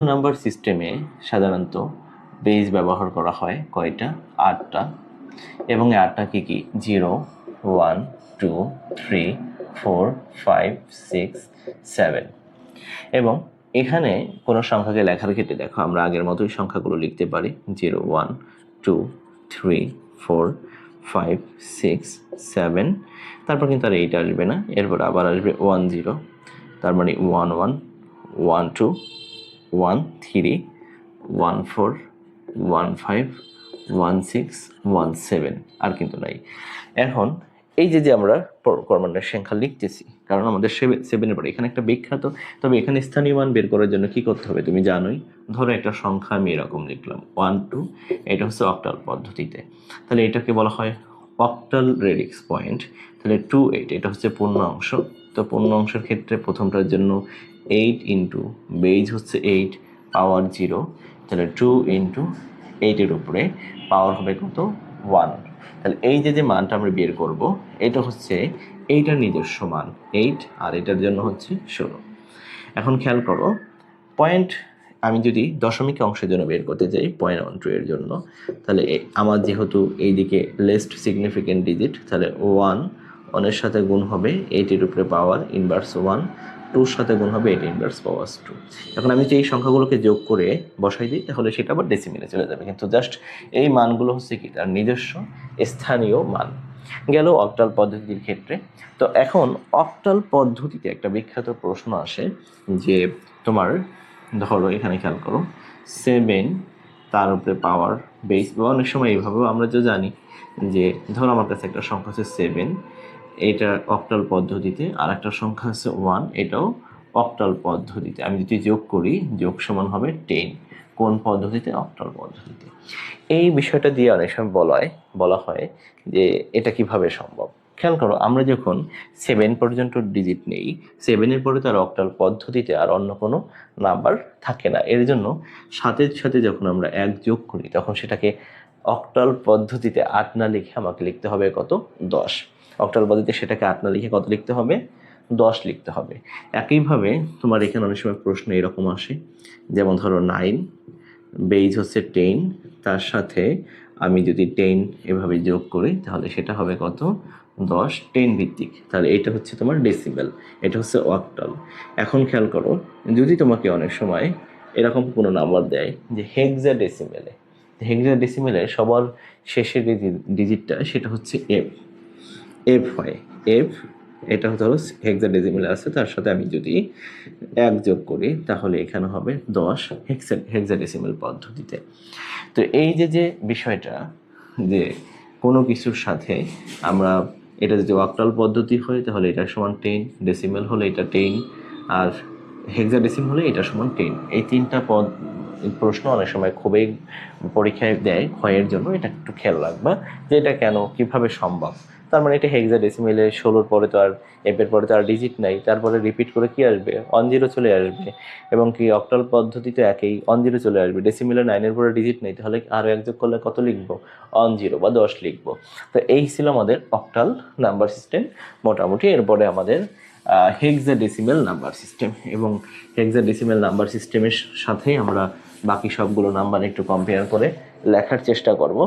Number সিস্টেমে সাধারণত base ব্যবহার করা হয় কয়টা? 8টা। এবং এই 8টা কি কি? 0, 1, 2, 3, 4, 5, 6, 7। এবং এখানে কোনো সংখ্যাকে লেখার ক্ষেত্রে দেখো আমরা আগের মতোই সংখ্যাগুলো লিখতে পারি 0, 1, 2, 3, 4, 5, 6, 7। তারপর কিন্তু আর 8 আসবে না, এরপর আবার আসবে 1, 0, তার মানে 1, 1, 1, 2, 1, 3, 1, 4, 1, 5, 1, 6, 1, 7 আর কিন্তু নাই। এখন এই যে আমরা ক্রমান্বয়ের সংখ্যা লিখতেছি, কারণ আমাদের 7-এর পরে এখানে একটা বিখ্যাত, তবে এখানে স্থানীয় মান বের করার জন্য কি করতে হবে তুমি জানোই। ধরো একটা সংখ্যা আমি এরকম লিখলাম 1, 2, এটা হচ্ছে অক্টাল পদ্ধতিতে, তাহলে এটাকে বলা হয় অক্টাল রেডিক্স পয়েন্ট। তাহলে 2, 8 এটা হচ্ছে পূর্ণ অংশ। তো পূর্ণ অংশের ক্ষেত্রে প্রথমটার জন্য 8 ইন্টু বেজ হচ্ছে 8 পাওয়ার 0, তাহলে 2 ইন্টু 8-এর উপরে পাওয়ার হবে কত? 1। তাহলে এই যে মানটা আমরা বের করব, এটা হচ্ছে এইটার নিজস্ব মান 8, আর এটার জন্য হচ্ছে 16। এখন খেয়াল করো, পয়েন্ট আমি যদি দশমিক অংশের জন্য বের করতে যাই 0.12 এর জন্য, তাহলে আমার যেহেতু এইদিকে লেস্ট সিগনিফিকেন্ট ডিজিট, তাহলে 1 এর সাথে গুণ হবে 8-এর উপরে পাওয়ার ইনভার্স 1, 2-র সাথে গুণ হবে 8 ইনভার্স পাওয়ার 2। এখন আমি যে এই সংখ্যাগুলোকে যোগ করে বসাই দিই, তাহলে সেটা আবার ডেসিমেলে চলে যাবে, কিন্তু জাস্ট এই মানগুলো হচ্ছে কি তার নিজস্ব স্থানীয় মান। গেল অক্টাল পদ্ধতির ক্ষেত্রে। তো এখন অক্টাল পদ্ধতিতে একটা বিখ্যাত প্রশ্ন আসে যে তোমার ধরো এখানে খেয়াল করো 7, তার উপরে পাওয়ার বেস, বা অনেক সময় এইভাবেও আমরা যে জানি যে ধরো আমার কাছে একটা সংখ্যা হচ্ছে 7, এটা অক্টাল পদ্ধতিতে, আর একটা সংখ্যা হচ্ছে 1, এটাও অক্টাল পদ্ধতিতে। আমি যদি যোগ করি, যোগ সমান হবে 10। কোন পদ্ধতিতে? অক্টাল পদ্ধতিতে। এই বিষয়টা দিয়ে অনেক সময় বলা হয় যে এটা কিভাবে সম্ভব। খেয়াল করো, আমরা যখন 7 পর্যন্ত ডিজিট নেই, 7-এর পরে তার অক্টাল পদ্ধতিতে আর অন্য কোনো নাম্বার থাকে না। এর জন্য সাথে সাথে যখন আমরা 1 যোগ করি, তখন সেটাকে অক্টাল পদ্ধতিতে 8 না লিখে আমাকে লিখতে হবে কত? 10। অক্টাল পদ্ধতিতে সেটাকে 8 না লিখে কত লিখতে হবে? 10 লিখতে হবে। একইভাবে তোমার এখানে অনেক সময় প্রশ্ন এরকম আসে, যেমন ধরো 9, বেজ হচ্ছে 10, তার সাথে আমি যদি 10 এভাবে যোগ করি, তাহলে সেটা হবে কত? 10, 10 ভিত্তিক। তাহলে এটা হচ্ছে তোমার ডেসিমেল, এটা হচ্ছে অক্টাল। এখন খেয়াল করো, যদি তোমাকে অনেক সময় এরকম কোনো নাম্বার দেয় যে হেক্সাডেসিমেলে, হেক্সাডেসিমেলে সবার শেষের ডিজিটটা সেটা হচ্ছে এফ হয়, এফ। এটা ধরো হেক্সাডেসিমেলে আছে, তার সাথে আমি যদি 1 যোগ করি, তাহলে এখানে হবে 10 হেক্সাডেসিমেল পদ্ধতিতে। তো এই যে বিষয়টা, যে কোনো কিছুর সাথে আমরা, এটা যদি অক্টাল পদ্ধতি হয় তাহলে এটা সমান 10, ডেসিমেল হলে এটা 10, আর হেক্সাডেসিমেল হলে এটা সমান 10। এই 3টা প্রশ্ন অনেক সময় খুবই পরীক্ষায় দেয় ক্ষয়ের জন্য, এটা একটু খেয়াল রাখবা যে এটা কেন, কিভাবে সম্ভব। তার মানে এটা হেক্সাডেসিমেলে 16-র পরে তো আর এর পরে তো আর ডিজিট নাই, তারপরে রিপিট করে কি আসবে? 10 চলে আসবে। এবং কি অক্টাল পদ্ধতিতে একই 10 চলে আসবে। ডেসিমেলে 9-এর পরে ডিজিট নেই, তাহলে আরও 1 যোগ করলে কত লিখবো? 10 বা 10 লিখবো। তো এই ছিল আমাদের অক্টাল নাম্বার সিস্টেম মোটামুটি। এরপরে আমাদের হেক্সাডেসিমেল নাম্বার সিস্টেম, এবং হেক্সাডেসিমেল নাম্বার সিস্টেমের সাথেই আমরা বাকি সবগুলো নাম্বার একটু কম্পেয়ার করে লেখার চেষ্টা করব।